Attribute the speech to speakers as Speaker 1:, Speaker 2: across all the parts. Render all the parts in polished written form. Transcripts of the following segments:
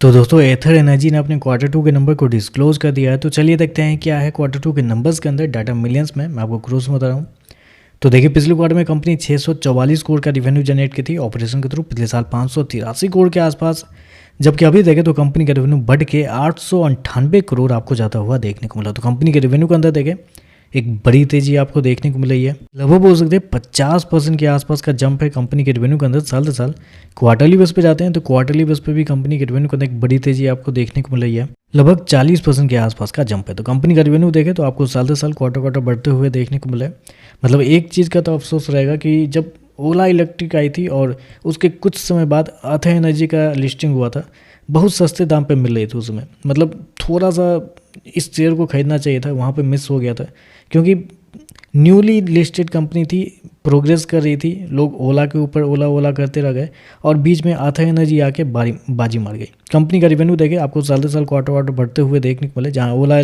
Speaker 1: तो दोस्तों एथर एनर्जी ने अपने क्वार्टर 2 के नंबर को डिस्क्लोज कर दिया है। तो चलिए देखते हैं क्या है क्वार्टर 2 के नंबर्स के अंदर डाटा मिलियंस में। मैं आपको क्रूज में बता रहा हूँ। तो देखिए पिछले क्वार्टर में कंपनी 644 करोड़ का रिवेन्यू जनरेट की थी ऑपरेशन के थ्रू, पिछले साल 583 करोड़ के आसपास। जबकि अभी देखें तो कंपनी का रेवेन्यू बढ़ के 898 करोड़ आपको जाता हुआ देखने को मिला। तो कंपनी के रेवेन्यू के अंदर देखें एक बड़ी तेजी आपको देखने को मिल रही है। लगभग बोल सकते हैं 50% के आसपास का जंप है कंपनी के रेवेन्यू के अंदर साल से साल। क्वार्टरली बेस पे जाते हैं तो क्वार्टरली बेस पे भी कंपनी के रेवेन्यू के अंदर एक बड़ी तेजी आपको देखने को मिल रही है। लगभग 40% के आसपास का जंप है। तो कंपनी का रेवेन्यू देखें तो आपको साल से साल क्वार्टर बढ़ते हुए देखने को मिला है। मतलब एक चीज़ का तो अफसोस रहेगा कि जब ओला इलेक्ट्रिक आई थी और उसके कुछ समय बाद अथर एनर्जी का लिस्टिंग हुआ था, बहुत सस्ते दाम पे मिल रही थी उसमें। मतलब थोड़ा सा इस शेयर को खरीदना चाहिए था, वहाँ पे मिस हो गया था। क्योंकि न्यूली लिस्टेड कंपनी थी, प्रोग्रेस कर रही थी, लोग ओला के ऊपर ओला ओला करते रह गए और बीच में अथर एनर्जी आके बाजी मार गई। कंपनी का रिवेन्यू देखे आपको साल से साल क्वार्टर बढ़ते हुए देखने को मिले। जहाँ ओला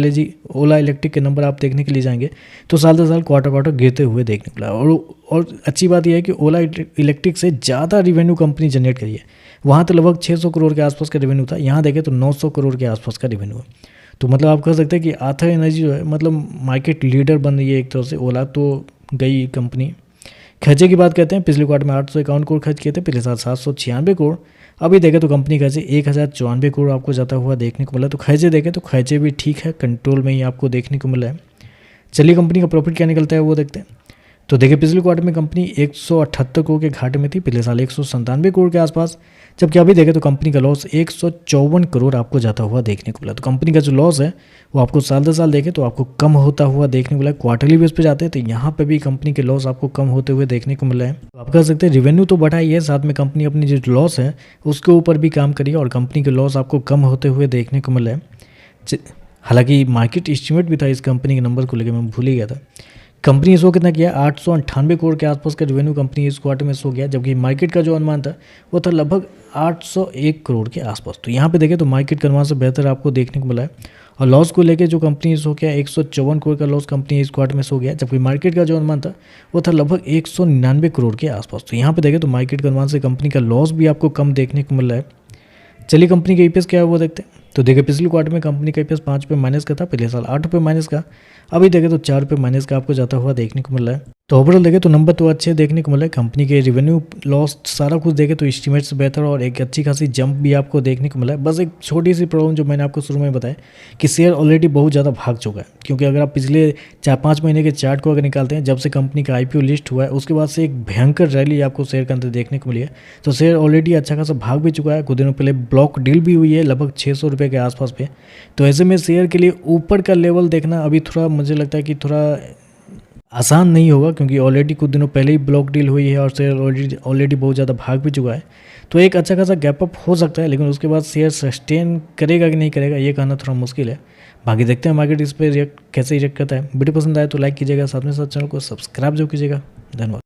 Speaker 1: इलेक्ट्रिक के नंबर आप देखने के लिए जाएंगे तो साल से साल क्वार्टर गिरते हुए देखने को मिला। और अच्छी बात यह है कि ओला इलेक्ट्रिक से ज़्यादा रिवेन्यू कंपनी जनरेट करी है। वहाँ तो लगभग 600 करोड़ के आसपास का रेवेन्यू था, यहाँ देखें तो 900 करोड़ के आसपास का रेवेन्यू है। तो मतलब आप कह सकते हैं कि अथर एनर्जी जो है मतलब मार्केट लीडर बन रही है एक तरह से। ओला तो गई कंपनी। खर्चे की बात करते हैं, पिछले क्वार्टर में 851 करोड़ खर्च किए थे, पिछले साल 796 करोड़। अभी देखें तो कंपनी खर्चे 1094 करोड़ आपको जाता हुआ देखने को मिला। तो खर्चे देखें तो खर्चे भी ठीक है, कंट्रोल में ही आपको देखने को मिला है। चलिए कंपनी का प्रॉफिट क्या निकलता है वो देखते हैं। तो देखिए पिछले क्वार्टर में कंपनी 178 करोड़ के घाटे में थी, पिछले साल 197 करोड़ के आसपास। जबकि अभी देखें तो कंपनी का लॉस 154 करोड़ आपको जाता हुआ देखने को मिला। तो कंपनी का जो लॉस है वो आपको साल दर साल देखें तो आपको कम होता हुआ देखने को मिला। क्वार्टरली बेस पे जाते हैं तो यहाँ पे भी कंपनी के लॉस आपको कम होते हुए देखने को मिला है। तो आप कह सकते हैं रेवेन्यू तो बढ़ा ही है, साथ में कंपनी अपनी जो लॉस है उसके ऊपर भी काम करी और कंपनी के लॉस आपको कम होते हुए देखने को मिला है। हालांकि मार्केट एस्टिमेट भी था इस कंपनी के नंबर को लेकर, मैं भूल ही गया था। कंपनी ने शो कितना किया, 898 करोड़ के आसपास का रेवेन्यू कंपनी इस क्वार्टर में शो किया। जबकि मार्केट का जो अनुमान था वो था लगभग 801 करोड़ के आसपास। तो यहाँ पे देखें तो मार्केट का अनुमान से बेहतर आपको देखने को मिला है। और लॉस को लेकर जो कंपनी ने शो किया 154 करोड़ का लॉस कंपनी इस क्वार्टर में शो किया। जबकि मार्केट का जो अनुमान था वो था लगभग 199 करोड़ के आसपास। तो यहाँ पे देखें तो मार्केट के अनुमान से कंपनी का लॉस भी आपको कम देखने को मिल रहा है। चलिए कंपनी का ईपीएस क्या है वो देखते हैं। तो देखिए पिछले क्वार्टर में कंपनी का ईपीएस 5 रुपये माइनस का था, पिछले साल 8 रुपये माइनस का। अभी देखें तो 4 रुपये माइनस का आपको जाता हुआ देखने को मिल रहा है। तो ओवरऑल देखें तो नंबर तो अच्छे देखने को मिला है। कंपनी के रेवेन्यू लॉस सारा कुछ देखें तो एस्टीमेट से बेहतर और एक अच्छी खासी जंप भी आपको देखने को मिला है। बस एक छोटी सी प्रॉब्लम जो मैंने आपको शुरू में बताया कि शेयर ऑलरेडी बहुत ज़्यादा भाग चुका है। क्योंकि अगर आप पिछले 4-5 महीने के चार्ट को अगर निकालते हैं, जब से कंपनी का आईपीओ लिस्ट हुआ है उसके बाद से एक भयंकर रैली आपको शेयर के अंदर देखने को मिली है। तो शेयर ऑलरेडी अच्छा खासा भाग भी चुका है। कुछ दिनों पहले ब्लॉक डील भी हुई है लगभग 600 रुपये के आसपास पे। तो ऐसे में शेयर के लिए ऊपर का लेवल देखना अभी थोड़ा मुझे लगता है कि थोड़ा आसान नहीं होगा, क्योंकि ऑलरेडी कुछ दिनों पहले ही ब्लॉक डील हुई है और शेयर ऑलरेडी बहुत ज़्यादा भाग भी चुका है। तो एक अच्छा खासा गैप अप हो सकता है, लेकिन उसके बाद शेयर सस्टेन करेगा कि नहीं करेगा ये कहना थोड़ा मुश्किल है। बाकी देखते हैं मार्केट इस पर कैसे रिएक्ट करता है। वीडियो पसंद आए तो लाइक कीजिएगा, साथ में साथ चैनल को सब्सक्राइब जरूर कीजिएगा। धन्यवाद।